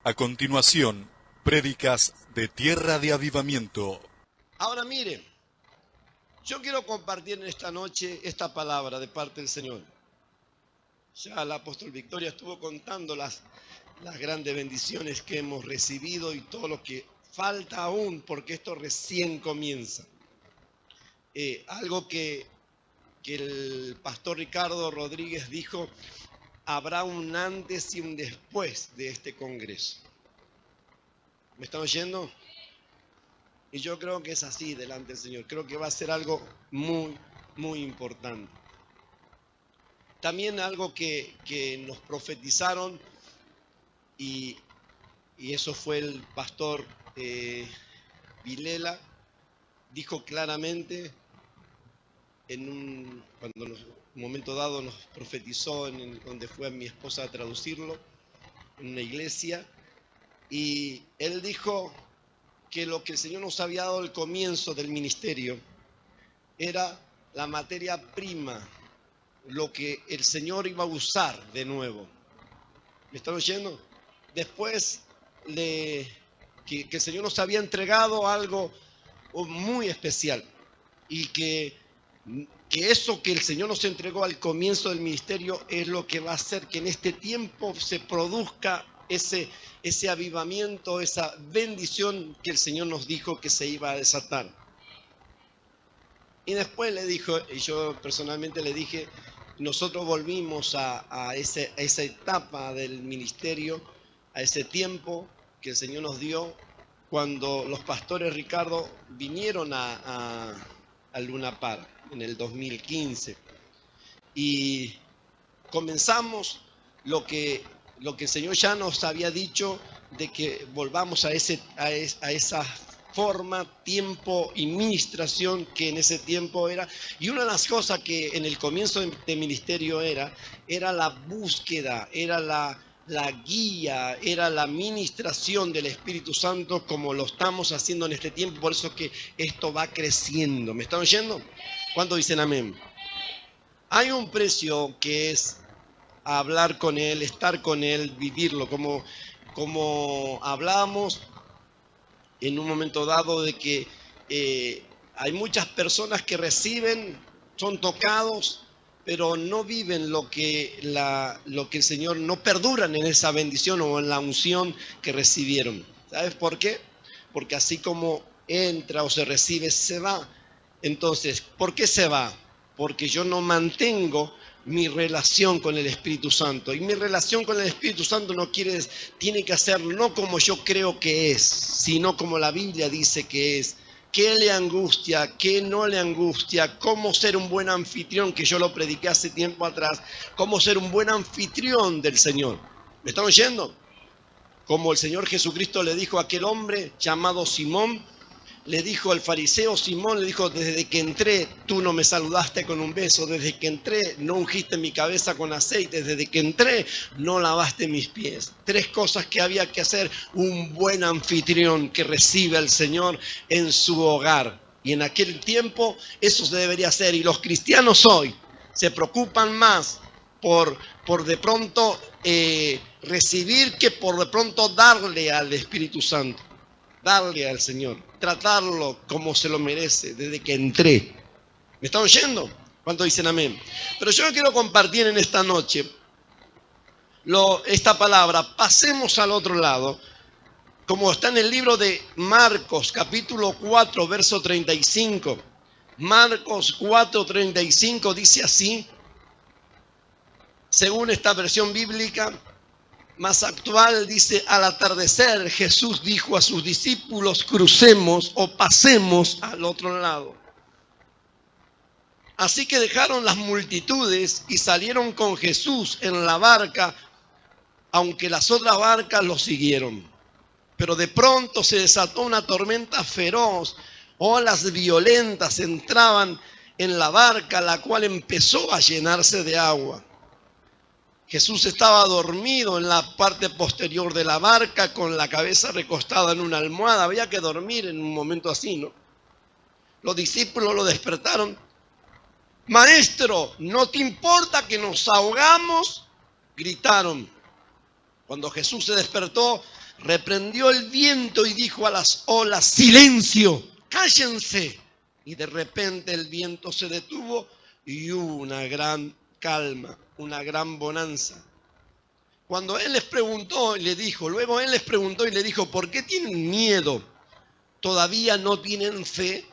A continuación, prédicas de Tierra de Avivamiento. Ahora mire, yo quiero compartir en esta noche esta palabra de parte del Señor. Ya el apóstol Victoria estuvo contando las grandes bendiciones que hemos recibido y todo lo que falta aún, porque esto recién comienza. Algo que el pastor Ricardo Rodríguez dijo: habrá un antes y un después de este congreso. ¿Me están oyendo? Y yo creo que es así delante del Señor. Creo que va a ser algo muy, muy importante. También algo que nos profetizaron, y eso fue el pastor Vilela, dijo claramente cuando en un momento dado nos profetizó donde fue mi esposa a traducirlo, en una iglesia, y él dijo que lo que el Señor nos había dado al comienzo del ministerio era la materia prima, lo que el Señor iba a usar de nuevo. ¿Me están oyendo? Después que el Señor nos había entregado algo muy especial, y que eso que el Señor nos entregó al comienzo del ministerio es lo que va a hacer que en este tiempo se produzca ese avivamiento, esa bendición que el Señor nos dijo que se iba a desatar. Y después le dijo, y yo personalmente le dije, nosotros volvimos a esa etapa del ministerio, a ese tiempo que el Señor nos dio cuando los pastores Ricardo vinieron a Luna Park en el 2015. Y comenzamos lo que el Señor ya nos había dicho, de que volvamos a esa forma, tiempo y ministración que en ese tiempo era. Y una de las cosas que en el comienzo de ministerio era la búsqueda, era la guía, era la ministración del Espíritu Santo, como lo estamos haciendo en este tiempo. Por eso que esto va creciendo. ¿Me están oyendo? ¿Cuántos dicen amén? Hay un precio que es hablar con Él, estar con Él, vivirlo, como hablábamos en un momento dado, de que hay muchas personas que reciben, son tocados, pero no viven lo que el Señor, no perduran en esa bendición o en la unción que recibieron. ¿Sabes por qué? Porque así como entra o se recibe, se va. Entonces, ¿por qué se va? Porque yo no mantengo mi relación con el Espíritu Santo. Y mi relación con el Espíritu Santo tiene que ser no como yo creo que es, sino como la Biblia dice que es. ¿Qué le angustia? ¿Qué no le angustia? ¿Cómo ser un buen anfitrión? Que yo lo prediqué hace tiempo atrás. ¿Cómo ser un buen anfitrión del Señor? ¿Me están oyendo? Como el Señor Jesucristo le dijo a aquel hombre llamado Simón, le dijo al fariseo Simón, le dijo: desde que entré tú no me saludaste con un beso, desde que entré no ungiste mi cabeza con aceite, desde que entré no lavaste mis pies. 3 cosas que había que hacer un buen anfitrión que recibe al Señor en su hogar. Y en aquel tiempo eso se debería hacer. Y los cristianos hoy se preocupan más por de pronto recibir que por de pronto darle al Espíritu Santo. Darle al Señor, tratarlo como se lo merece desde que entré. ¿Me están oyendo? ¿Cuántos dicen amén? Pero yo quiero compartir en esta noche esta palabra. Pasemos al otro lado, como está en el libro de Marcos, capítulo 4, verso 35. Marcos 4, 35 dice así, según esta versión bíblica más actual, dice: al atardecer Jesús dijo a sus discípulos: crucemos o pasemos al otro lado. Así que dejaron las multitudes y salieron con Jesús en la barca, aunque las otras barcas los siguieron. Pero de pronto se desató una tormenta feroz, olas violentas entraban en la barca, la cual empezó a llenarse de agua. Jesús estaba dormido en la parte posterior de la barca, con la cabeza recostada en una almohada. Había que dormir en un momento así, ¿no? Los discípulos lo despertaron. Maestro, ¿no te importa que nos ahogamos?, gritaron. Cuando Jesús se despertó, reprendió el viento y dijo a las olas: silencio, cállense. Y de repente el viento se detuvo y hubo una gran calma, una gran bonanza. Cuando él les preguntó y le dijo, luego él les preguntó y le dijo: ¿por qué tienen miedo? ¿Todavía no tienen fe?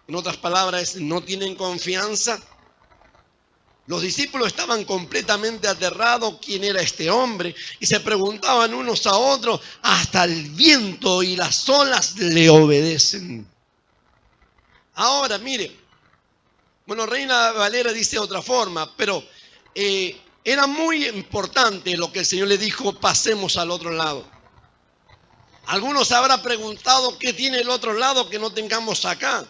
En otras palabras, ¿no tienen confianza? Los discípulos estaban completamente aterrados. ¿Quién era este hombre? Y se preguntaban unos a otros: hasta el viento y las olas le obedecen. Ahora, mire, bueno, Reina Valera dice otra forma, pero era muy importante lo que el Señor le dijo: pasemos al otro lado. Algunos habrán preguntado: ¿qué tiene el otro lado que no tengamos acá?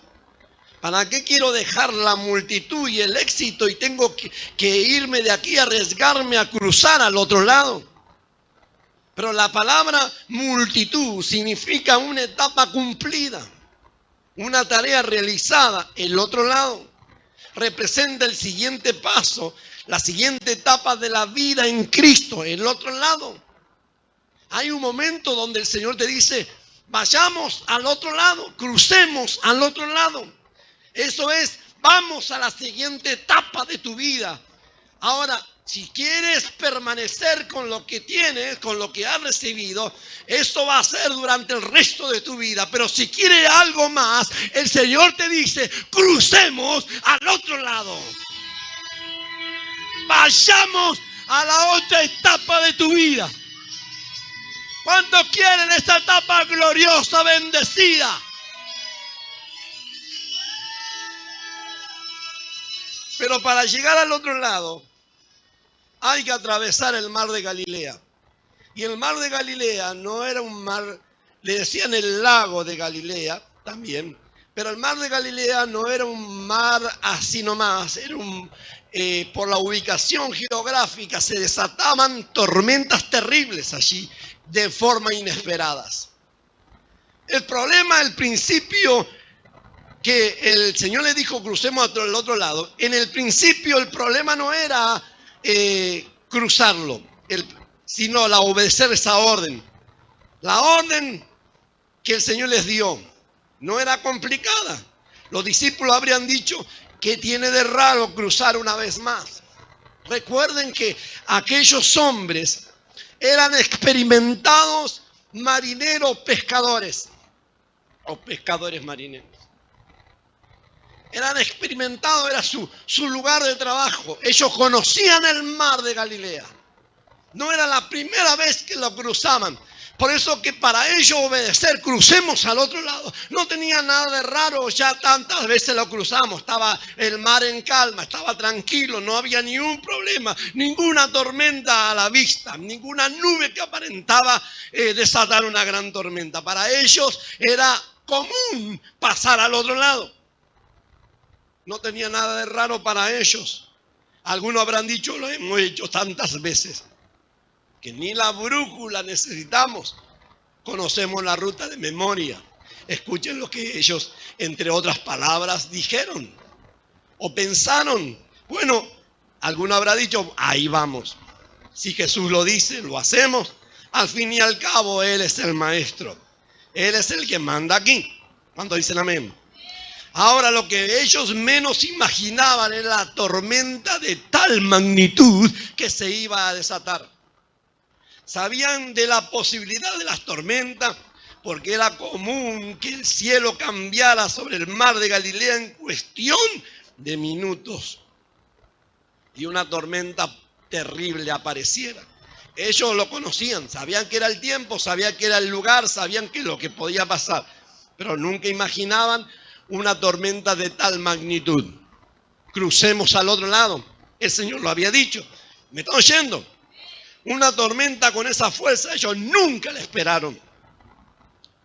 ¿Para qué quiero dejar la multitud y el éxito y tengo que irme de aquí, arriesgarme a cruzar al otro lado? Pero la palabra multitud significa una etapa cumplida, una tarea realizada. El otro lado representa el siguiente paso, la siguiente etapa de la vida en Cristo. El otro lado. Hay un momento donde el Señor te dice: vayamos al otro lado, crucemos al otro lado. Eso es, vamos a la siguiente etapa de tu vida. Ahora, si quieres permanecer con lo que tienes, con lo que has recibido, eso va a ser durante el resto de tu vida. Pero si quieres algo más, el Señor te dice: crucemos al otro lado. Vayamos a la otra etapa de tu vida. ¿Cuántos quieren esa etapa gloriosa, bendecida? Pero para llegar al otro lado hay que atravesar el mar de Galilea. Y el mar de Galilea no era un mar, le decían el lago de Galilea también, pero el mar de Galilea no era un mar así nomás, era por la ubicación geográfica se desataban tormentas terribles allí de forma inesperadas. El problema, el principio que el Señor le dijo: crucemos al otro lado. En el principio el problema no era cruzarlo, sino obedecer esa orden. La orden que el Señor les dio no era complicada. Los discípulos habrían dicho: ¿qué tiene de raro cruzar una vez más? Recuerden que aquellos hombres eran experimentados marineros pescadores o pescadores marineros. Eran experimentados, era su lugar de trabajo. Ellos conocían el mar de Galilea. No era la primera vez que lo cruzaban. Por eso que para ellos obedecer, crucemos al otro lado, no tenía nada de raro. Ya tantas veces lo cruzamos. Estaba el mar en calma, estaba tranquilo, no había ni un problema, ninguna tormenta a la vista, ninguna nube que aparentaba desatar una gran tormenta. Para ellos era común pasar al otro lado. No tenía nada de raro para ellos. Algunos habrán dicho: lo hemos hecho tantas veces que ni la brújula necesitamos. Conocemos la ruta de memoria. Escuchen lo que ellos, entre otras palabras, dijeron o pensaron. Bueno, alguno habrá dicho: ahí vamos. Si Jesús lo dice, lo hacemos. Al fin y al cabo, Él es el maestro. Él es el que manda aquí. ¿Cuántos dicen amén? Ahora, lo que ellos menos imaginaban era la tormenta de tal magnitud que se iba a desatar. Sabían de la posibilidad de las tormentas porque era común que el cielo cambiara sobre el mar de Galilea en cuestión de minutos y una tormenta terrible apareciera. Ellos lo conocían, sabían que era el tiempo, sabían que era el lugar, sabían que lo que podía pasar, pero nunca imaginaban una tormenta de tal magnitud. Crucemos al otro lado. El Señor lo había dicho. ¿Me están oyendo? Una tormenta con esa fuerza ellos nunca la esperaron.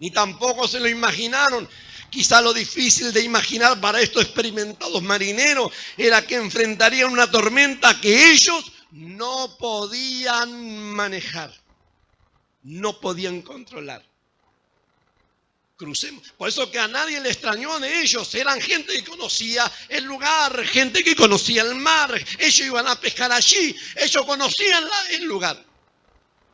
Ni tampoco se lo imaginaron. Quizá lo difícil de imaginar para estos experimentados marineros era que enfrentarían una tormenta que ellos no podían manejar. No podían controlar. Crucemos. Por eso que a nadie le extrañó de ellos. Eran gente que conocía el lugar, gente que conocía el mar. Ellos iban a pescar allí. Ellos conocían el lugar.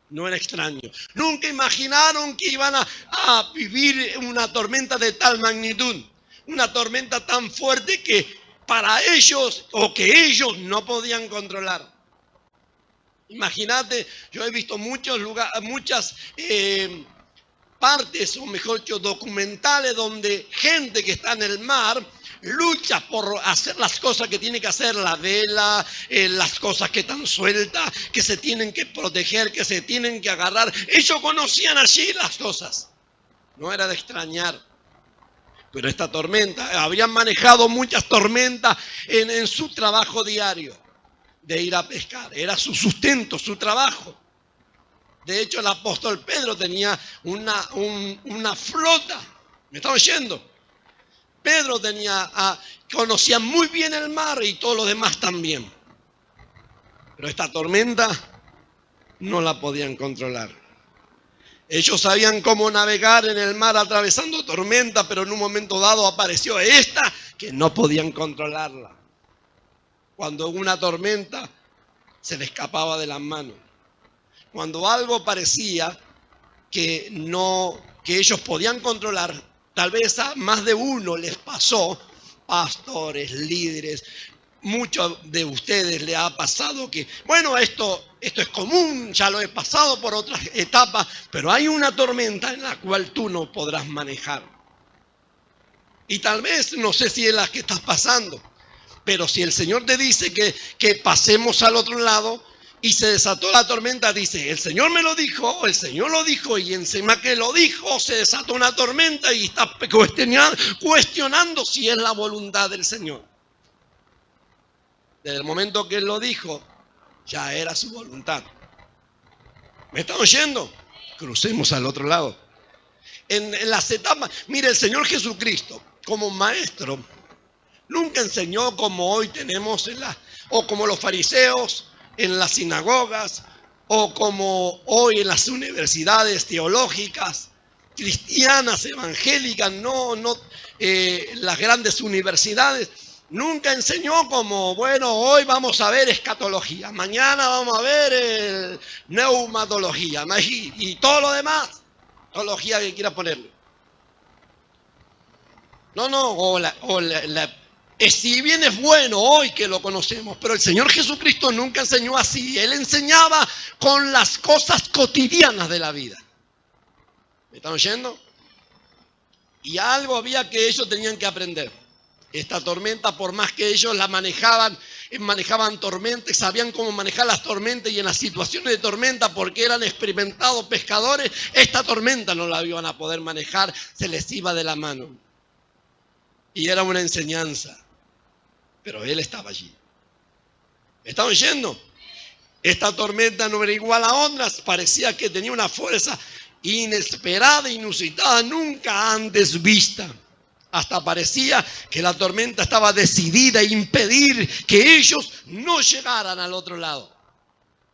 No era extraño. Nunca imaginaron que iban a vivir una tormenta de tal magnitud. Una tormenta tan fuerte que para ellos o que ellos no podían controlar. Imagínate, yo he visto muchas partes, o mejor dicho, documentales donde gente que está en el mar lucha por hacer las cosas que tiene que hacer, la vela, las cosas que están sueltas, que se tienen que proteger, que se tienen que agarrar. Ellos conocían allí las cosas. No era de extrañar. Pero esta tormenta, habían manejado muchas tormentas en su trabajo diario de ir a pescar. Era su sustento, su trabajo. De hecho, el apóstol Pedro tenía una flota. ¿Me está oyendo? Pedro conocía muy bien el mar y todos los demás también. Pero esta tormenta no la podían controlar. Ellos sabían cómo navegar en el mar atravesando tormenta, pero en un momento dado apareció esta que no podían controlarla. Cuando una tormenta se le escapaba de las manos. Cuando algo parecía que ellos podían controlar, tal vez a más de uno les pasó, pastores, líderes, muchos de ustedes les ha pasado que, bueno, esto es común, ya lo he pasado por otras etapas, pero hay una tormenta en la cual tú no podrás manejar. Y tal vez, no sé si es la que estás pasando, pero si el Señor te dice que pasemos al otro lado y se desató la tormenta, dice, el Señor me lo dijo, el Señor lo dijo, y encima que lo dijo, se desató una tormenta y está cuestionando si es la voluntad del Señor. Desde el momento que Él lo dijo, ya era su voluntad. ¿Me están oyendo? Crucemos al otro lado. En las etapas, mire, el Señor Jesucristo, como maestro, nunca enseñó como hoy tenemos o como los fariseos en las sinagogas, o como hoy en las universidades teológicas, cristianas, evangélicas, las grandes universidades. Nunca enseñó como, bueno, hoy vamos a ver escatología, mañana vamos a ver neumatología y todo lo demás, teología que quiera ponerle. Si bien es bueno hoy que lo conocemos, pero el Señor Jesucristo nunca enseñó así. Él enseñaba con las cosas cotidianas de la vida. ¿Me están oyendo? Y algo había que ellos tenían que aprender. Esta tormenta, por más que ellos la manejaban tormentas, sabían cómo manejar las tormentas y en las situaciones de tormenta, porque eran experimentados pescadores, esta tormenta no la iban a poder manejar, se les iba de la mano. Y era una enseñanza. Pero Él estaba allí. ¿Me están oyendo? Esta tormenta no era igual a otras, parecía que tenía una fuerza inesperada, inusitada, nunca antes vista. Hasta parecía que la tormenta estaba decidida a impedir que ellos no llegaran al otro lado.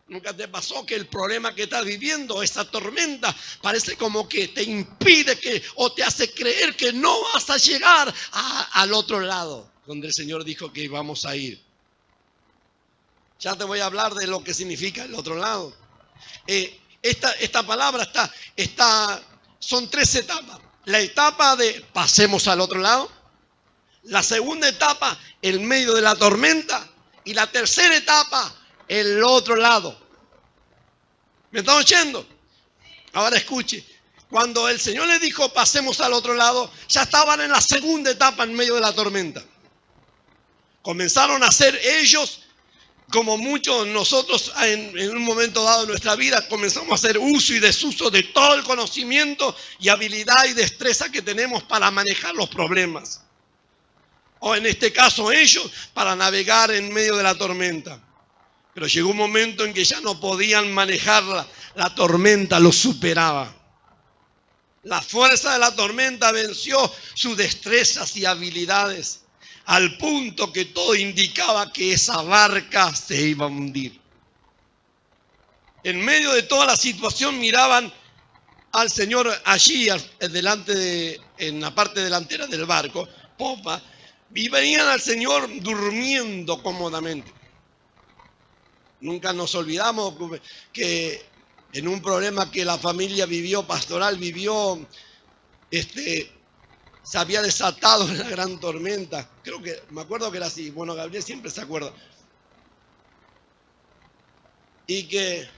¿Nunca te pasó que el problema que estás viviendo, esa tormenta, parece como que te impide o te hace creer que no vas a llegar al otro lado, donde el Señor dijo que íbamos a ir? Ya te voy a hablar de lo que significa el otro lado. Esta palabra son 3 etapas. La etapa de pasemos al otro lado. La segunda etapa, en medio de la tormenta. Y la tercera etapa, el otro lado. ¿Me están oyendo? Ahora escuche. Cuando el Señor les dijo pasemos al otro lado, ya estaban en la segunda etapa en medio de la tormenta. Comenzaron a hacer ellos, como muchos nosotros en un momento dado de nuestra vida, comenzamos a hacer uso y desuso de todo el conocimiento y habilidad y destreza que tenemos para manejar los problemas. O en este caso ellos, para navegar en medio de la tormenta. Pero llegó un momento en que ya no podían manejarla, la tormenta los superaba. La fuerza de la tormenta venció sus destrezas y habilidades, al punto que todo indicaba que esa barca se iba a hundir. En medio de toda la situación miraban al Señor allí, en la parte delantera del barco, popa, y veían al Señor durmiendo cómodamente. Nunca nos olvidamos que en un problema que la familia vivió, pastoral vivió, se había desatado una gran tormenta. Creo que, me acuerdo que era así. Bueno, Gabriel siempre se acuerda. Y que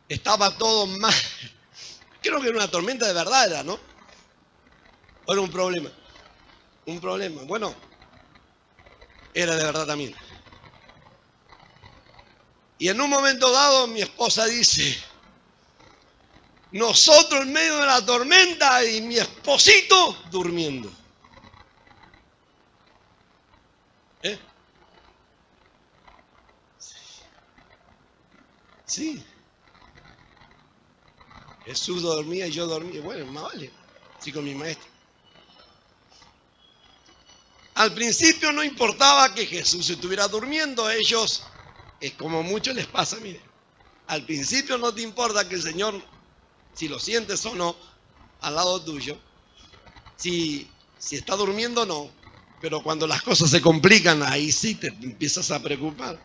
estaba todo mal. Creo que era una tormenta de verdad, era, ¿no? ¿O era un problema? Un problema. Bueno, era de verdad también. Y en un momento dado mi esposa dice, nosotros en medio de la tormenta y mi esposito durmiendo. ¿Eh? Sí. Jesús dormía y yo dormía. Bueno, más vale. Sí, con mi maestro. Al principio no importaba que Jesús estuviera durmiendo. Ellos, es como muchos les pasa, miren. Al principio no te importa que el Señor, si lo sientes o no, al lado tuyo. Si está durmiendo o no. Pero cuando las cosas se complican, ahí sí te empiezas a preocupar.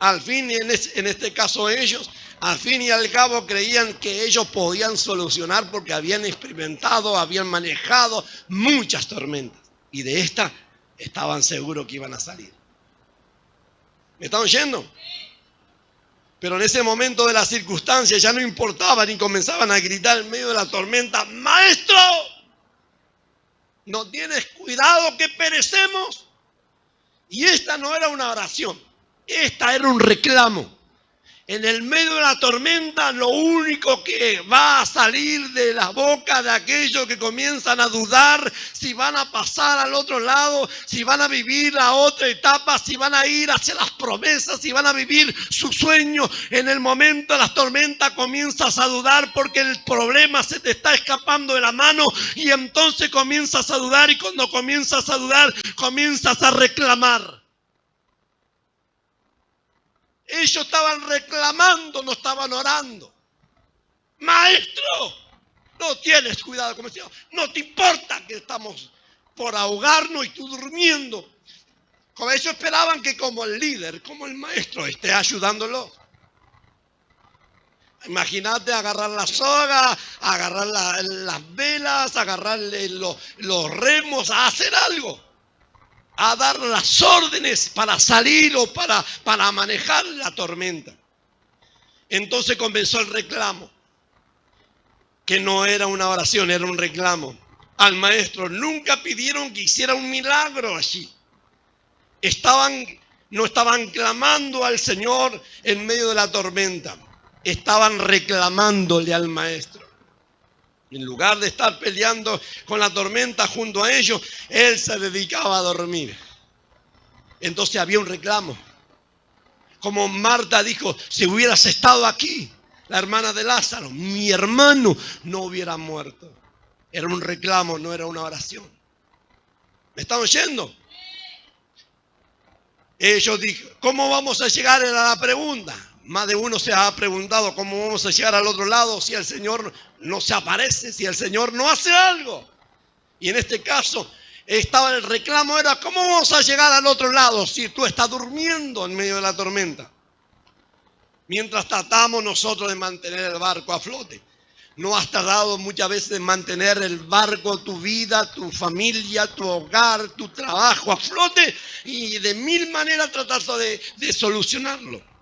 Al fin, y en este caso ellos, al fin y al cabo creían que ellos podían solucionar porque habían experimentado, habían manejado muchas tormentas. Y de esta estaban seguros que iban a salir. ¿Me están oyendo? Pero en ese momento de las circunstancias ya no importaban y comenzaban a gritar en medio de la tormenta, ¡Maestro! ¿No tienes cuidado que perecemos? Y esta no era una oración. Esta era un reclamo. En el medio de la tormenta, lo único que va a salir de la boca de aquellos que comienzan a dudar si van a pasar al otro lado, si van a vivir la otra etapa, si van a ir hacia las promesas, si van a vivir su sueño. En el momento de la tormenta comienzas a dudar porque el problema se te está escapando de la mano y entonces comienzas a dudar, y cuando comienzas a dudar, comienzas a reclamar. Ellos estaban reclamando, no estaban orando. Maestro, no tienes cuidado, como decía, no te importa que estamos por ahogarnos y tú durmiendo. Como ellos esperaban que como el líder, como el maestro, esté ayudándolo. Imagínate agarrar la soga, agarrar las velas, agarrarle los remos, a hacer algo. A dar las órdenes para salir o para manejar la tormenta. Entonces comenzó el reclamo, que no era una oración, era un reclamo. Al maestro nunca pidieron que hiciera un milagro allí. No estaban clamando al Señor en medio de la tormenta, estaban reclamándole al maestro. En lugar de estar peleando con la tormenta junto a ellos, él se dedicaba a dormir. Entonces había un reclamo. Como Marta dijo, si hubieras estado aquí, la hermana de Lázaro, mi hermano no hubiera muerto. Era un reclamo, no era una oración. ¿Me están oyendo? Ellos dijeron, ¿cómo vamos a llegar a la pregunta? Más de uno se ha preguntado cómo vamos a llegar al otro lado si el Señor no se aparece, si el Señor no hace algo. Y en este caso estaba el reclamo, era ¿cómo vamos a llegar al otro lado si tú estás durmiendo en medio de la tormenta? Mientras tratamos nosotros de mantener el barco a flote. No has tardado muchas veces en mantener el barco, tu vida, tu familia, tu hogar, tu trabajo a flote y de mil maneras tratar de solucionarlo.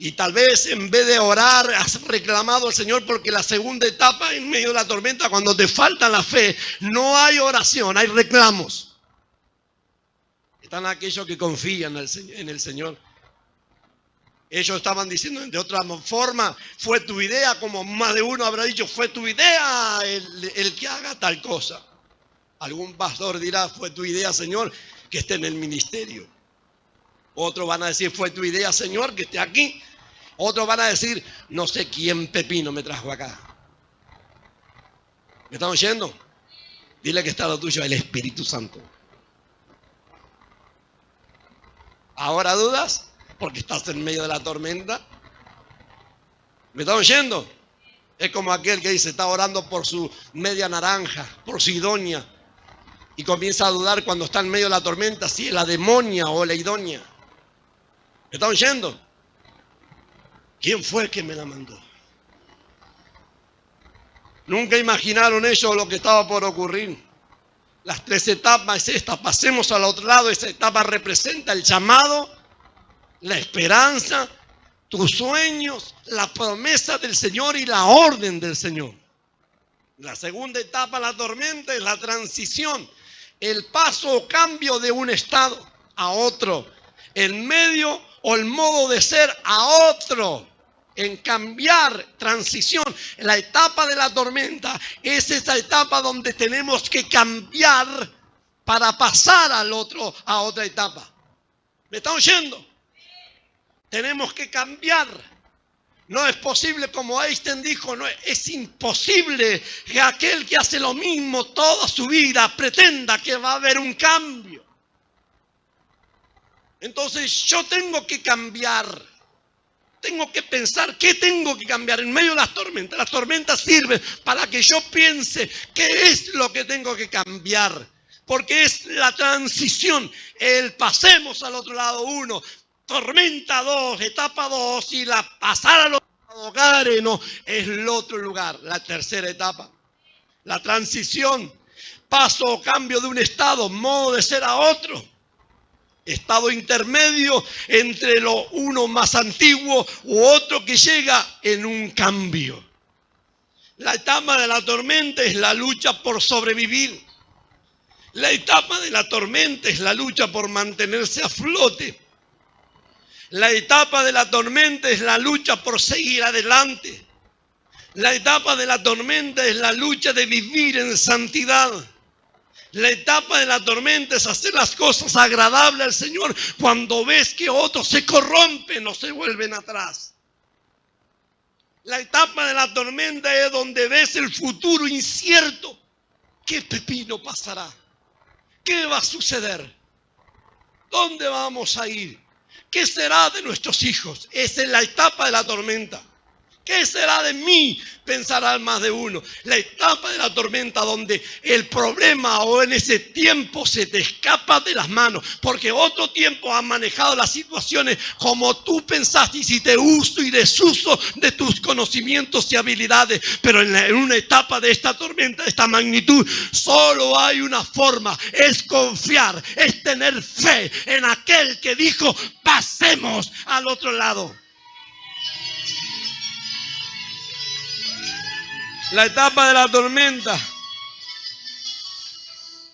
Y tal vez en vez de orar has reclamado al Señor porque la segunda etapa en medio de la tormenta, cuando te falta la fe, no hay oración, hay reclamos. Están aquellos que confían en el Señor. Ellos estaban diciendo de otra forma, fue tu idea, como más de uno habrá dicho, fue tu idea el que haga tal cosa. Algún pastor dirá, fue tu idea, Señor, que esté en el ministerio. Otros van a decir, fue tu idea, Señor, que esté aquí. Otros van a decir, no sé quién pepino me trajo acá. ¿Me están oyendo? Dile que está lo tuyo, el Espíritu Santo. ¿Ahora dudas? Porque estás en medio de la tormenta. ¿Me están oyendo? Es como aquel que dice, está orando por su media naranja, por su idónea. Y comienza a dudar cuando está en medio de la tormenta si es la demonia o la idónea. ¿Me están oyendo? ¿Quién fue que me la mandó? Nunca imaginaron ellos lo que estaba por ocurrir. Las 3 etapas es esta. Pasemos al otro lado. Esa etapa representa el llamado, la esperanza, tus sueños, la promesa del Señor y la orden del Señor. La segunda etapa, la tormenta, es la transición, el paso o cambio de un estado a otro, el medio o el modo de ser a otro, en cambiar, transición. La etapa de la tormenta es esa etapa donde tenemos que cambiar para pasar a otra etapa. ¿Me está oyendo? Tenemos que cambiar. No es posible, como Einstein dijo, no, es imposible que aquel que hace lo mismo toda su vida pretenda que va a haber un cambio. Entonces yo tengo que cambiar. Tengo que pensar qué tengo que cambiar en medio de las tormentas. Las tormentas sirven para que yo piense qué es lo que tengo que cambiar. Porque es la transición, el pasemos al otro lado 1. Tormenta 2, etapa 2, y la pasar al otro lado, Gadareno, es el otro lugar, la tercera etapa. La transición, paso o cambio de un estado, modo de ser a otro. Estado intermedio entre lo uno más antiguo u otro que llega en un cambio. La etapa de la tormenta es la lucha por sobrevivir. La etapa de la tormenta es la lucha por mantenerse a flote. La etapa de la tormenta es la lucha por seguir adelante. La etapa de la tormenta es la lucha de vivir en santidad. La etapa de la tormenta es hacer las cosas agradables al Señor cuando ves que otros se corrompen o se vuelven atrás. La etapa de la tormenta es donde ves el futuro incierto. ¿Qué pepino pasará? ¿Qué va a suceder? ¿Dónde vamos a ir? ¿Qué será de nuestros hijos? Esa es la etapa de la tormenta. ¿Qué será de mí? Pensará más de uno. La etapa de la tormenta donde el problema o en ese tiempo se te escapa de las manos. Porque otro tiempo has manejado las situaciones como tú pensaste, hiciste uso y desuso de tus conocimientos y habilidades. Pero en una etapa de esta tormenta, de esta magnitud, solo hay una forma. Es confiar, es tener fe en aquel que dijo, pasemos al otro lado. La etapa de la tormenta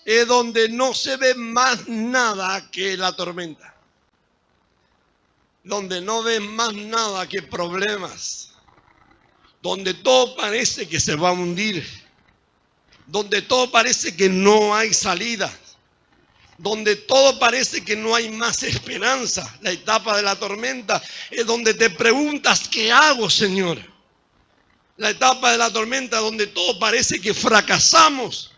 es donde no se ve más nada que la tormenta. Donde no ves más nada que problemas. Donde todo parece que se va a hundir. Donde todo parece que no hay salida. Donde todo parece que no hay más esperanza. La etapa de la tormenta es donde te preguntas, ¿qué hago, Señor? La etapa de la tormenta donde todo parece que fracasamos,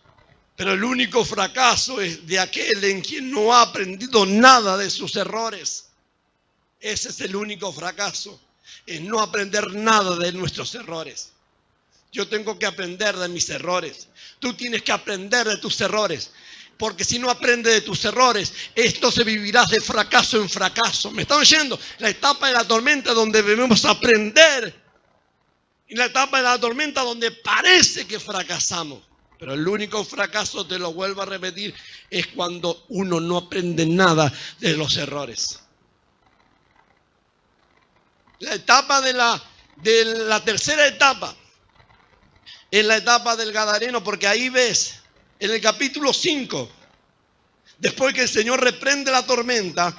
pero el único fracaso es de aquel en quien no ha aprendido nada de sus errores. Ese es el único fracaso, es no aprender nada de nuestros errores. Yo tengo que aprender de mis errores. Tú tienes que aprender de tus errores. Porque si no aprendes de tus errores, esto se vivirás de fracaso en fracaso. ¿Me están oyendo? La etapa de la tormenta donde debemos aprender. Y la etapa de la tormenta donde parece que fracasamos. Pero el único fracaso, te lo vuelvo a repetir, es cuando uno no aprende nada de los errores. La etapa de la tercera etapa es la etapa del Gadareno, porque ahí ves, en el capítulo 5, después que el Señor reprende la tormenta,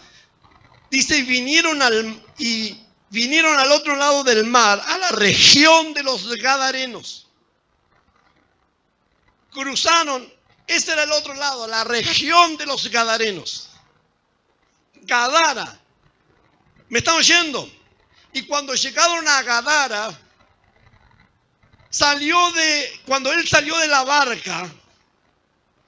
dice, y vinieron al otro lado del mar, a la región de los Gadarenos. Cruzaron, ese era el otro lado, la región de los Gadarenos. Gadara. ¿Me están oyendo? Y cuando llegaron a Gadara, cuando él salió de la barca,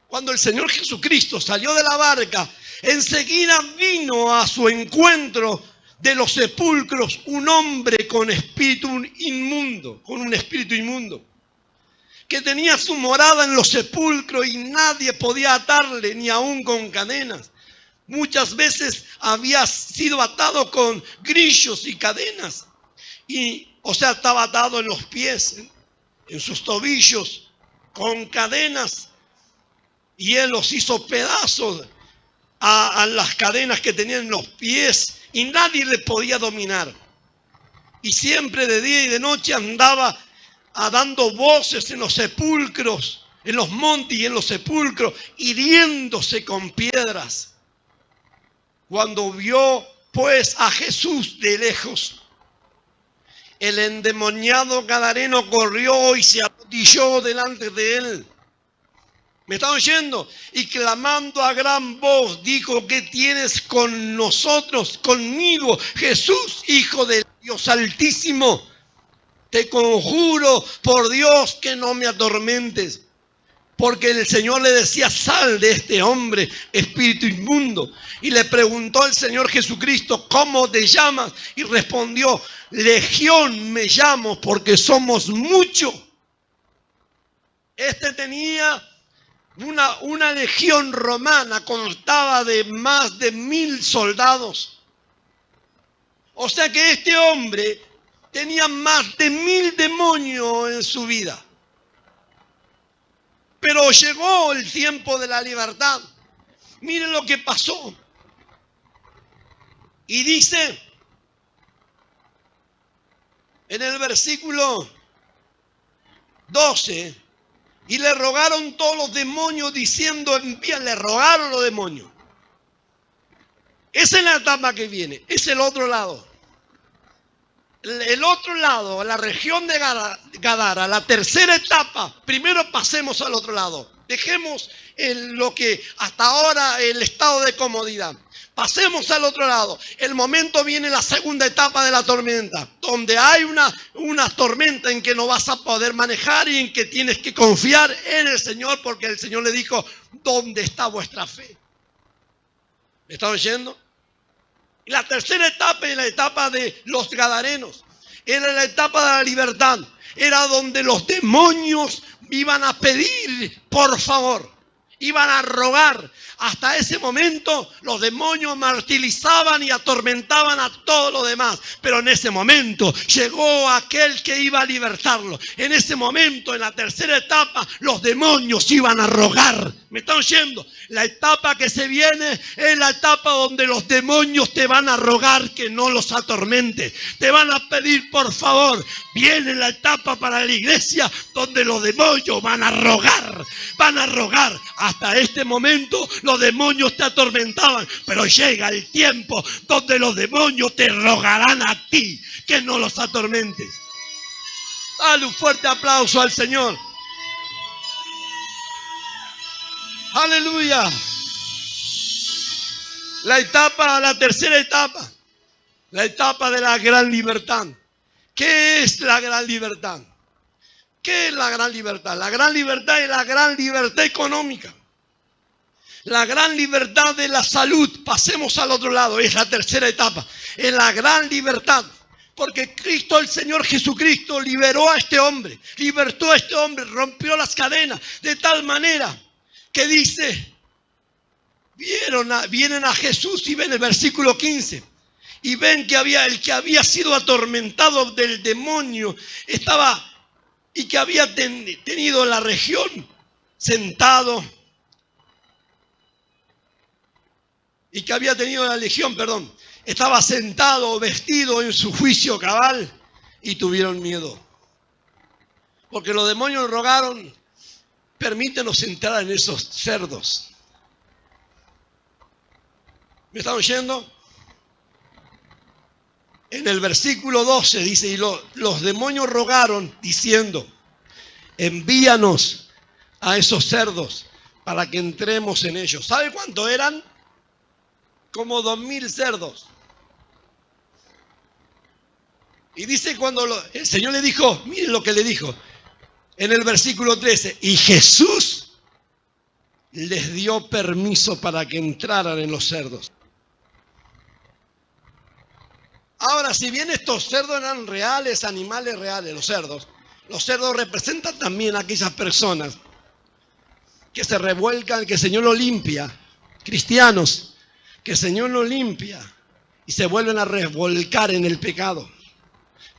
cuando el Señor Jesucristo salió de la barca, enseguida vino a su encuentro de los sepulcros un hombre con un espíritu inmundo, que tenía su morada en los sepulcros y nadie podía atarle, ni aún con cadenas. Muchas veces había sido atado con grillos y cadenas. O sea, estaba atado en los pies, en sus tobillos, con cadenas, y él los hizo pedazos a las cadenas que tenían en los pies, y nadie le podía dominar. Y siempre de día y de noche andaba dando voces en los sepulcros, en los montes y en los sepulcros, hiriéndose con piedras. Cuando vio pues a Jesús de lejos, el endemoniado gadareno corrió y se arrodilló delante de él. ¿Me están oyendo? Y clamando a gran voz, dijo: ¿qué tienes con nosotros, conmigo, Jesús, Hijo del Dios Altísimo? Te conjuro por Dios que no me atormentes. Porque el Señor le decía: sal de este hombre, espíritu inmundo. Y le preguntó al Señor Jesucristo: ¿cómo te llamas? Y respondió: Legión me llamo, porque somos muchos. Este tenía una legión romana, constaba de más de 1000 soldados. O sea que este hombre tenía más de 1000 demonios en su vida. Pero llegó el tiempo de la libertad. Miren lo que pasó. Y dice en el versículo 12, y le rogaron todos los demonios diciendo: le rogaron los demonios. Esa es la etapa que viene, es el otro lado. El otro lado, la región de Gadara, la tercera etapa. Primero pasemos al otro lado. Dejemos lo que hasta ahora el estado de comodidad. Pasemos al otro lado. El momento viene la segunda etapa de la tormenta, donde hay una tormenta en que no vas a poder manejar y en que tienes que confiar en el Señor, porque el Señor le dijo: ¿dónde está vuestra fe? ¿Me están oyendo? Y la tercera etapa es la etapa de los gadarenos. Era la etapa de la libertad. Era donde los demonios iban a pedir por favor. Iban a rogar. Hasta ese momento los demonios martirizaban y atormentaban a todos los demás. Pero en ese momento llegó aquel que iba a libertarlo. En ese momento, en la tercera etapa, los demonios iban a rogar. ¿Me están oyendo? La etapa que se viene es la etapa donde los demonios te van a rogar que no los atormentes. Te van a pedir por favor. Viene la etapa para la iglesia donde los demonios van a rogar. Van a rogar. Hasta este momento los demonios te atormentaban, pero llega el tiempo donde los demonios te rogarán a ti que no los atormentes. Dale un fuerte aplauso al Señor. Aleluya. La tercera etapa, la etapa de la gran libertad. ¿Qué es la gran libertad? ¿Qué es la gran libertad? La gran libertad es la gran libertad económica. La gran libertad de la salud. Pasemos al otro lado. Es la tercera etapa. Es la gran libertad. Porque Cristo, el Señor Jesucristo, liberó a este hombre. Libertó a este hombre. Rompió las cadenas. De tal manera que dice: vienen a Jesús y ven el versículo 15. Y ven que el que había sido atormentado del demonio estaba, y que había tenido la región sentado. Y que había tenido la legión, estaba sentado, vestido en su juicio cabal, y tuvieron miedo. Porque los demonios rogaron: permítenos entrar en esos cerdos. ¿Me están oyendo? En el versículo 12 dice: y los demonios rogaron diciendo: envíanos a esos cerdos para que entremos en ellos. ¿Sabe cuánto eran? Como 2000 cerdos. Y dice cuando el Señor le dijo, miren lo que le dijo, en el versículo 13, y Jesús les dio permiso para que entraran en los cerdos. Ahora, si bien estos cerdos eran reales, animales reales, los cerdos representan también a aquellas personas que se revuelcan, que el Señor los limpia, cristianos, que el Señor los limpia y se vuelven a revolcar en el pecado.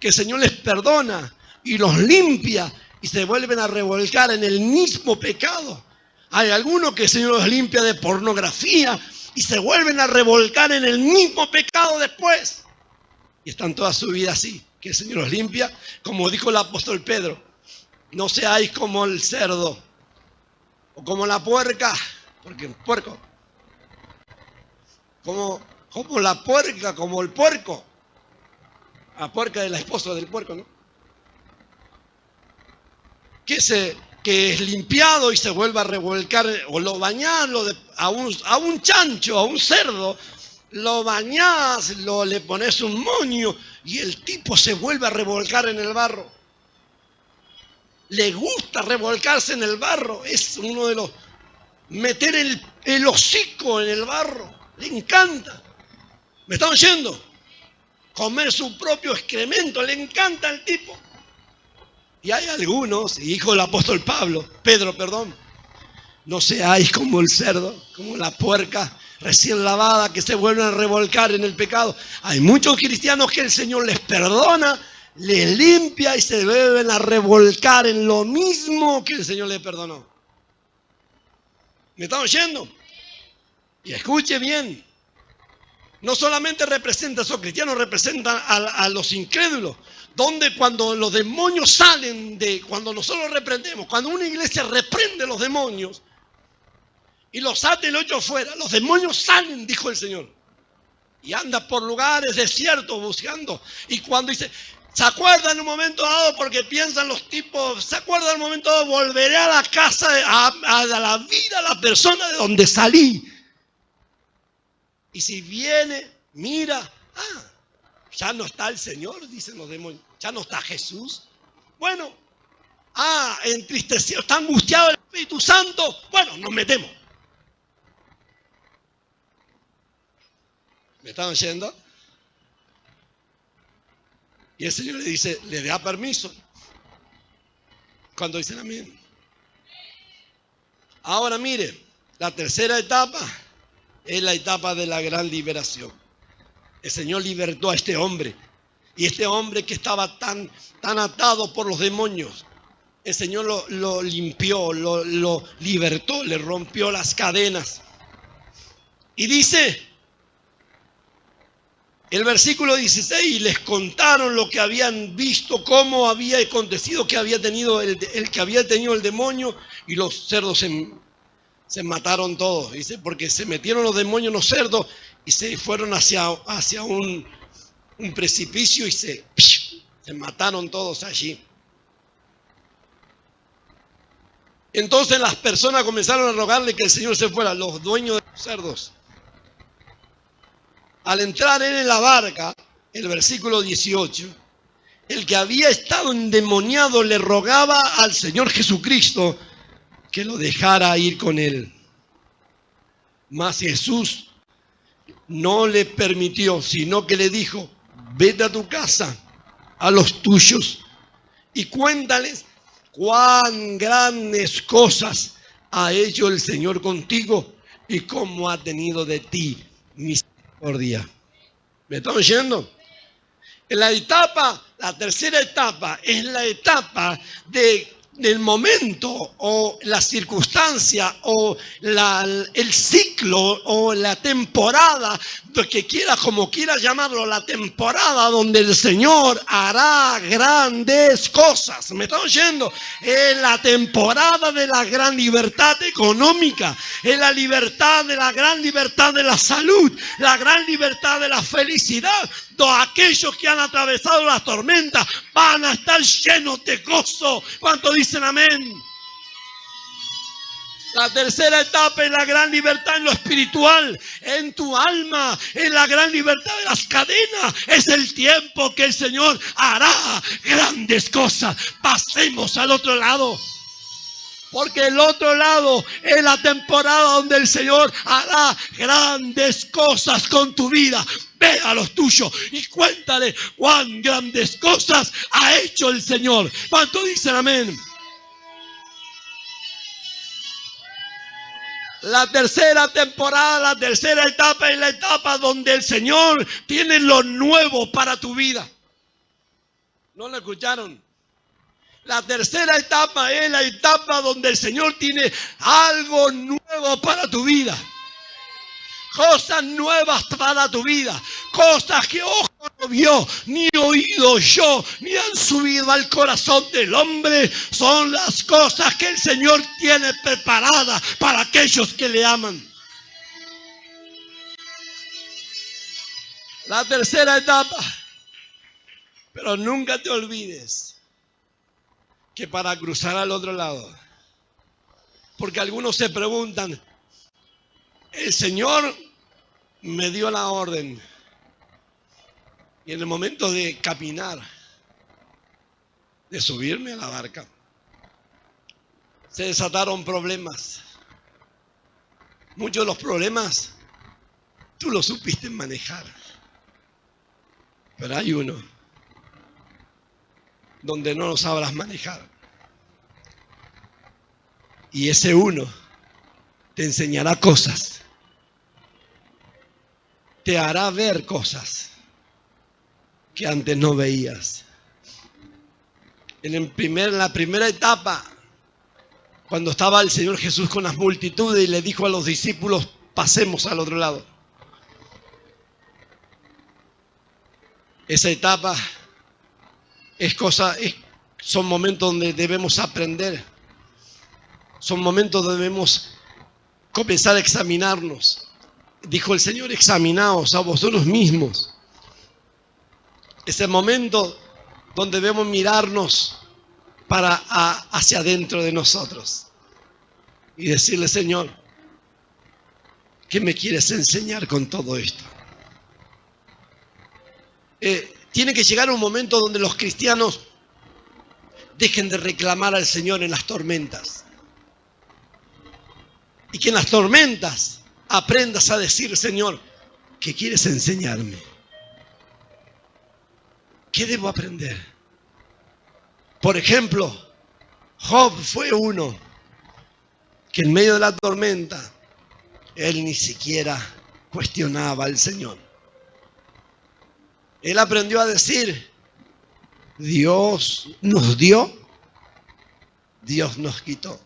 que el Señor les perdona y los limpia y se vuelven a revolcar en el mismo pecado. Hay algunos que el Señor los limpia de pornografía y se vuelven a revolcar en el mismo pecado después. Y están toda su vida así, que el Señor los limpia. Como dijo el apóstol Pedro, no seáis como el cerdo o como la puerca, porque el puerco, como la puerca, como el puerco. La puerca de la esposa del puerco, ¿no? Que es limpiado y se vuelve a revolcar, o lo bañás a un chancho, a un cerdo, lo bañás, le pones un moño y el tipo se vuelve a revolcar en el barro. Le gusta revolcarse en el barro, es uno de los, meter el hocico en el barro, le encanta. ¿Me están oyendo? Comer su propio excremento, le encanta al tipo. Y hay algunos, y dijo el apóstol Pedro, no seáis como el cerdo, como la puerca recién lavada que se vuelven a revolcar en el pecado. Hay muchos cristianos que el Señor les perdona, les limpia y se vuelven a revolcar en lo mismo que el Señor les perdonó. ¿Me están oyendo? Y escuche bien. No solamente representa, esos cristianos representan a los incrédulos, donde cuando los demonios salen cuando nosotros reprendemos, cuando una iglesia reprende a los demonios y los ata el ocho fuera, los demonios salen, dijo el Señor, y anda por lugares desiertos buscando. Y cuando dice, ¿se acuerdan en un momento dado? Porque piensan los tipos, ¿se acuerdan en un momento dado? Volveré a la casa, a la vida, a la persona de donde salí. Y si viene, mira, ya no está el Señor, dicen los demonios, ya no está Jesús. Bueno, entristecido, está angustiado el Espíritu Santo. Bueno, nos metemos. ¿Me están oyendo? Y el Señor le dice, le da permiso. Cuando dicen amén. Ahora mire, la tercera etapa es la etapa de la gran liberación. El Señor libertó a este hombre. Y este hombre que estaba tan atado por los demonios, el Señor lo limpió, lo libertó, le rompió las cadenas. Y dice el versículo 16, y les contaron lo que habían visto, cómo había acontecido que había tenido el que había tenido el demonio, y los cerdos se mataron todos. Dice, porque se metieron los demonios en los cerdos y se fueron hacia un precipicio y se mataron todos allí. Entonces las personas comenzaron a rogarle que el Señor se fuera, los dueños de los cerdos. Al entrar él en la barca, el versículo 18, el que había estado endemoniado le rogaba al Señor Jesucristo que lo dejara ir con él. Mas Jesús no le permitió, sino que le dijo, vete a tu casa, a los tuyos, y cuéntales cuán grandes cosas ha hecho el Señor contigo y cómo ha tenido de ti misericordia. ¿Me están oyendo? La tercera etapa es la etapa del momento o la circunstancia o el ciclo o la temporada, como quiera llamarlo, la temporada donde el Señor hará grandes cosas. ¿Me están oyendo? Es la temporada de la gran libertad económica, es la gran libertad de la salud, la gran libertad de la felicidad. Todos aquellos que han atravesado las tormentas van a estar llenos de gozo. ¿Cuántos dicen amén? La tercera etapa es la gran libertad en lo espiritual, en tu alma, en la gran libertad de las cadenas. Es el tiempo que el Señor hará grandes cosas. Pasemos al otro lado. Porque el otro lado es la temporada donde el Señor hará grandes cosas con tu vida. Ve a los tuyos y cuéntale cuán grandes cosas ha hecho el Señor. ¿Cuántos dicen amén? La tercera temporada, la tercera etapa es la etapa donde el Señor tiene lo nuevo para tu vida. ¿No lo escucharon? La tercera etapa es la etapa donde el Señor tiene algo nuevo para tu vida. Cosas nuevas para tu vida. Cosas que ojo no vio, ni oído yo, ni han subido al corazón del hombre. Son las cosas que el Señor tiene preparadas para aquellos que le aman. La tercera etapa. Pero nunca te olvides que para cruzar al otro lado, porque algunos se preguntan, el Señor me dio la orden y en el momento de caminar, de subirme a la barca, se desataron problemas. Muchos de los problemas tú los supiste manejar, pero hay uno donde no lo sabrás manejar. Y ese uno te enseñará cosas. Te hará ver cosas que antes no veías. En la primera etapa, cuando estaba el Señor Jesús con las multitudes y le dijo a los discípulos, pasemos al otro lado. Esa etapa son momentos donde debemos aprender. Son momentos donde debemos comenzar a examinarnos. Dijo el Señor, examinaos a vosotros mismos. Es el momento donde debemos mirarnos hacia adentro de nosotros y decirle, Señor, ¿qué me quieres enseñar con todo esto? Tiene que llegar un momento donde los cristianos dejen de reclamar al Señor en las tormentas. Y que en las tormentas aprendas a decir, Señor, ¿qué quieres enseñarme? ¿Qué debo aprender? Por ejemplo, Job fue uno que en medio de la tormenta, él ni siquiera cuestionaba al Señor. Él aprendió a decir, Dios nos dio, Dios nos quitó.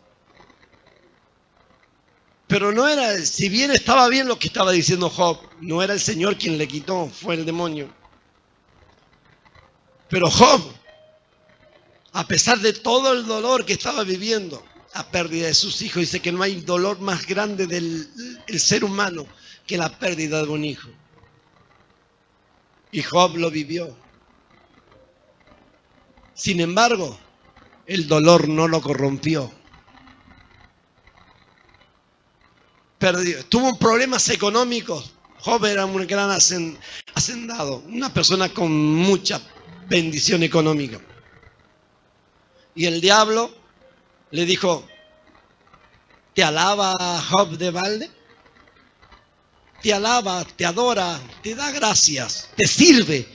Pero no era, si bien estaba bien lo que estaba diciendo Job, no era el Señor quien le quitó, fue el demonio. Pero Job, a pesar de todo el dolor que estaba viviendo, la pérdida de sus hijos, dice que no hay dolor más grande del ser humano que la pérdida de un hijo. Y Job lo vivió. Sin embargo, el dolor no lo corrompió. Tuvo problemas económicos. Job era un gran hacendado, una persona con mucha bendición económica. Y el diablo le dijo, ¿te alaba Job de balde? Te alaba, te adora, te da gracias, te sirve,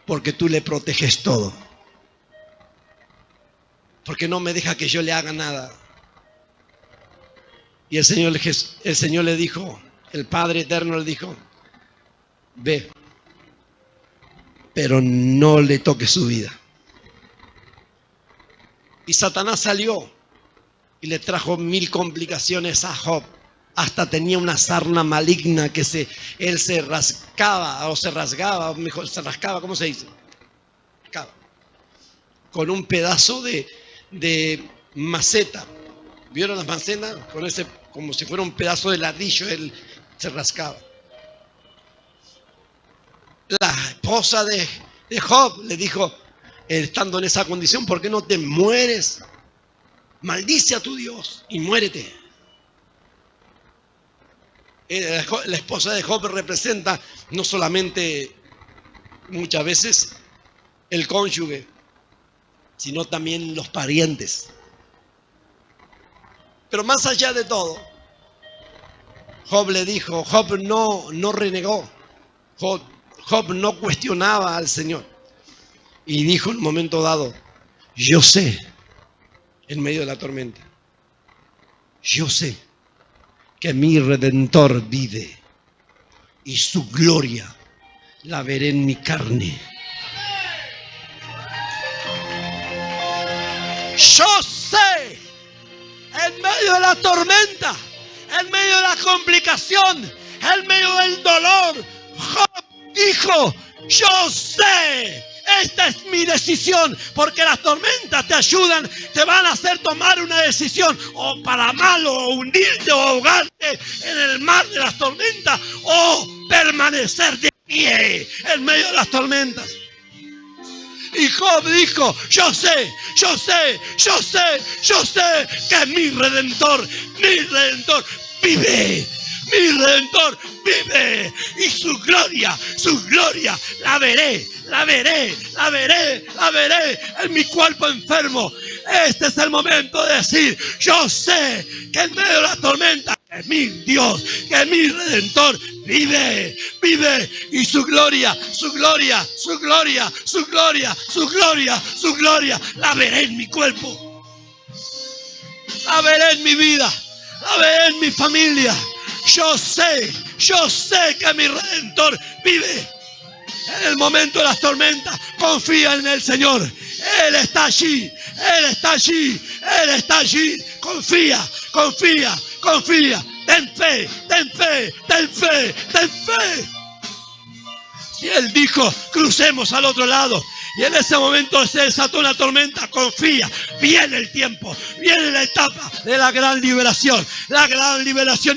porque tú le proteges todo. Porque no me deja que yo le haga nada. Y el Señor le dijo, el Padre Eterno le dijo, ve, pero no le toques su vida. Y Satanás salió y le trajo 1000 complicaciones a Job. Hasta tenía una sarna maligna que él se rascaba, o se rasgaba, o mejor, se rascaba, ¿cómo se dice? Rascaba. Con un pedazo de maceta. ¿Vieron las macetas? Con ese, como si fuera un pedazo de ladrillo, él se rascaba. La esposa de Job le dijo, estando en esa condición, ¿por qué no te mueres? Maldice a tu Dios y muérete. La esposa de Job representa no solamente muchas veces el cónyuge, sino también los parientes. Pero más allá de todo, Job le dijo, Job no renegó, Job no cuestionaba al Señor. Y dijo en un momento dado, yo sé, en medio de la tormenta, yo sé que mi Redentor vive y su gloria la veré en mi carne. Yo sé, en medio de la tormenta, en medio de la complicación, en medio del dolor, Job dijo, yo sé, esta es mi decisión, porque las tormentas te ayudan, te van a hacer tomar una decisión, o para mal, o hundirte, o ahogarte en el mar de las tormentas, o permanecer de pie en medio de las tormentas. Y Job dijo, yo sé que mi Redentor vive. Mi Redentor vive. Y su gloria, la veré en mi cuerpo enfermo. Este es el momento de decir, yo sé que en medio de la tormenta, que mi Dios, que mi Redentor vive. Y su gloria, la veré en mi cuerpo. La veré en mi vida. La veré en mi familia. Yo sé que mi Redentor vive. En el momento de las tormentas, confía en el Señor. Él está allí. Confía. Ten fe. Y Él dijo, crucemos al otro lado. Y en ese momento se desató una tormenta. Confía, viene el tiempo, viene la etapa de la gran liberación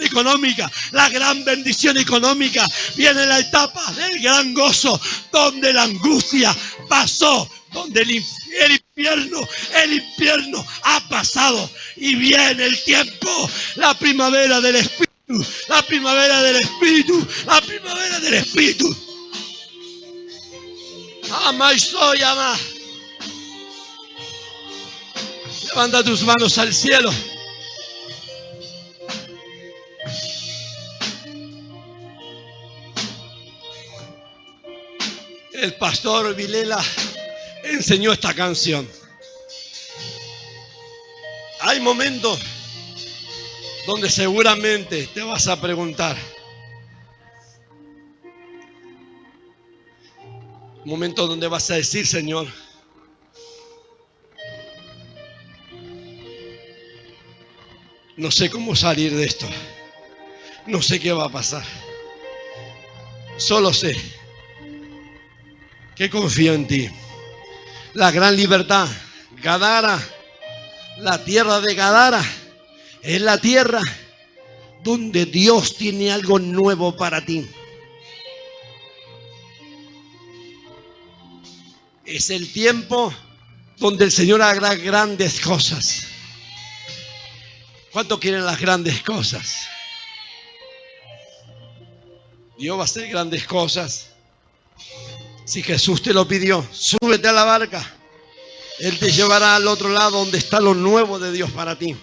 económica, la gran bendición económica. Viene la etapa del gran gozo, donde la angustia pasó, donde el infierno ha pasado. Y viene el tiempo, la primavera del Espíritu. Ama y soy ama. Levanta tus manos al cielo. El pastor Vilela enseñó esta canción. Hay momentos donde seguramente te vas a preguntar. Momento donde vas a decir, Señor, no sé cómo salir de esto. No sé qué va a pasar. Solo sé que confío en ti. La gran libertad, Gadara, la tierra de Gadara, es la tierra donde Dios tiene algo nuevo para ti. Es el tiempo donde el Señor hará grandes cosas. ¿Cuánto quieren las grandes cosas? Dios va a hacer grandes cosas. Si Jesús te lo pidió, súbete a la barca. Él te llevará al otro lado donde está lo nuevo de Dios para ti.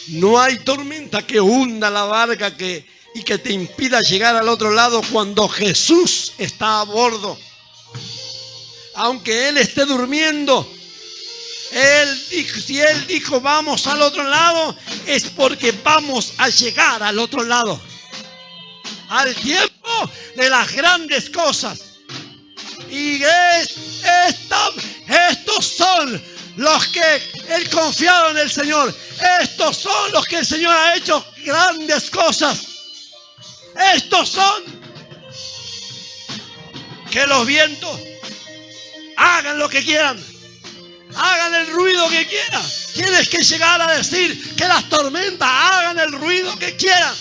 No hay tormenta que hunda la barca y que te impida llegar al otro lado cuando Jesús está a bordo. Aunque Él esté durmiendo, si Él dijo vamos al otro lado, es porque vamos a llegar al otro lado. Al tiempo de las grandes cosas. Y estos son los que Él confiado en el Señor. Estos son los que el Señor ha hecho grandes cosas. Estos son que los vientos hagan lo que quieran, hagan el ruido que quieran. Tienes que llegar a decir que las tormentas hagan el ruido que quieran,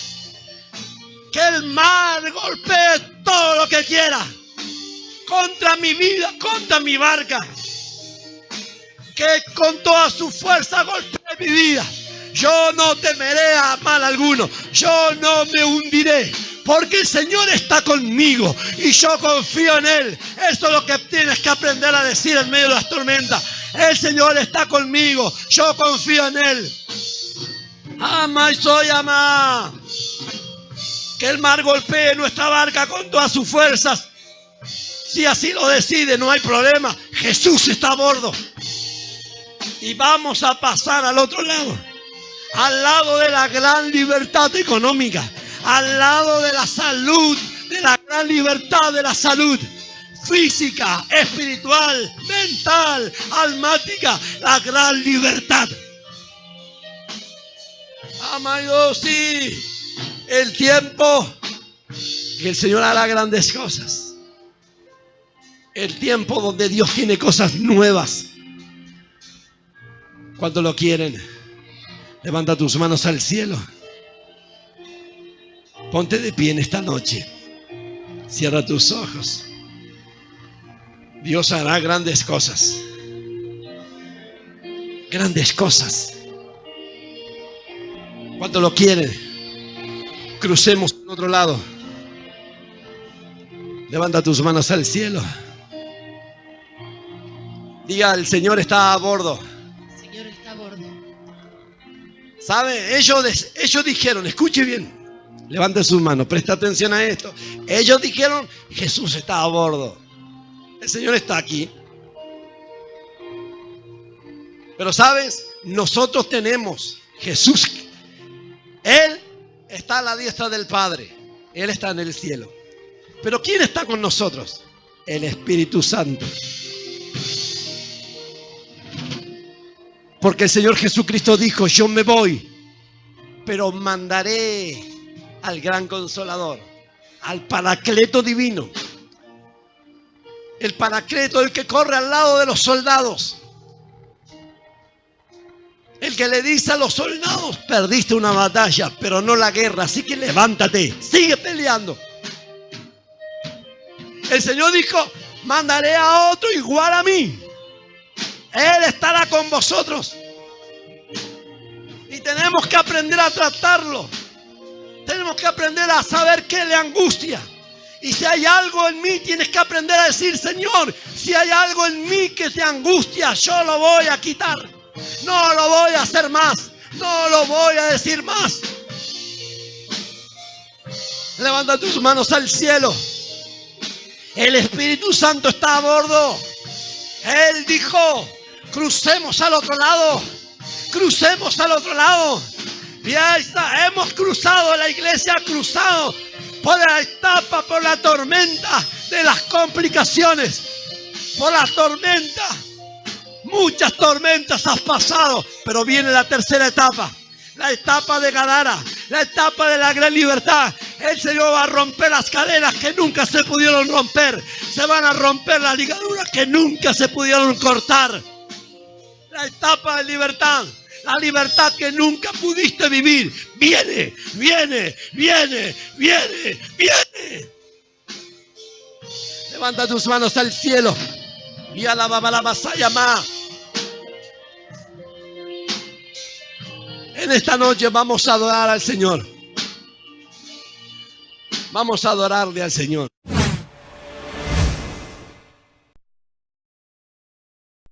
que el mar golpee todo lo que quiera contra mi vida, contra mi barca, que con toda su fuerza golpee mi vida. Yo no temeré a mal alguno, yo no me hundiré, porque el Señor está conmigo y yo confío en Él. Eso es lo que tienes que aprender a decir en medio de las tormentas. El Señor está conmigo, yo confío en Él. Ama y soy ama. Que el mar golpee nuestra barca con todas sus fuerzas. Si así lo decide, no hay problema. Jesús está a bordo. Y vamos a pasar al otro lado. Al lado de la gran libertad económica, al lado de la salud, de la gran libertad de la salud. física, espiritual, mental, almática, la gran libertad. Amado, sí, el tiempo que el Señor hará grandes cosas. El tiempo donde Dios tiene cosas nuevas. Cuando lo quieren, levanta tus manos al cielo. Ponte de pie en esta noche. Cierra tus ojos. Dios hará grandes cosas. Grandes cosas. Cuando lo quieren, crucemos al otro lado. Levanta tus manos al cielo. Diga, el Señor está a bordo. El Señor está a bordo. ¿Sabe? Ellos dijeron, escuche bien. Levante sus manos, presta atención a esto. Ellos dijeron, Jesús está a bordo. El Señor está aquí. Pero ¿sabes? Nosotros tenemos Jesús. Él está a la diestra del Padre. Él está en el cielo. Pero ¿quién está con nosotros? El Espíritu Santo. Porque el Señor Jesucristo dijo, yo me voy, pero mandaré al gran Consolador, al Paracleto divino. El Paracleto, el que corre al lado de los soldados. El que le dice a los soldados, perdiste una batalla, pero no la guerra, así que levántate, sigue peleando. El Señor dijo, mandaré a otro igual a mí. Él estará con vosotros. Y tenemos que aprender a tratarlo. Tenemos que aprender a saber qué le angustia. Y si hay algo en mí, tienes que aprender a decir, Señor, si hay algo en mí que te angustia, yo lo voy a quitar. No lo voy a hacer más. No lo voy a decir más. Levanta tus manos al cielo. El Espíritu Santo está a bordo. Él dijo, crucemos al otro lado. Crucemos al otro lado. Y ahí está, hemos cruzado, la iglesia ha cruzado por la etapa, por la tormenta de las complicaciones. Por la tormenta. Muchas tormentas has pasado, pero viene la tercera etapa. La etapa de Gadara, la etapa de la gran libertad. El Señor va a romper las cadenas que nunca se pudieron romper. Se van a romper las ligaduras que nunca se pudieron cortar. La etapa de libertad, la libertad que nunca pudiste vivir. Viene, viene, viene, viene, viene. Levanta tus manos al cielo y alaba la Masaya más. En esta noche vamos a adorar al Señor. Vamos a adorarle al Señor.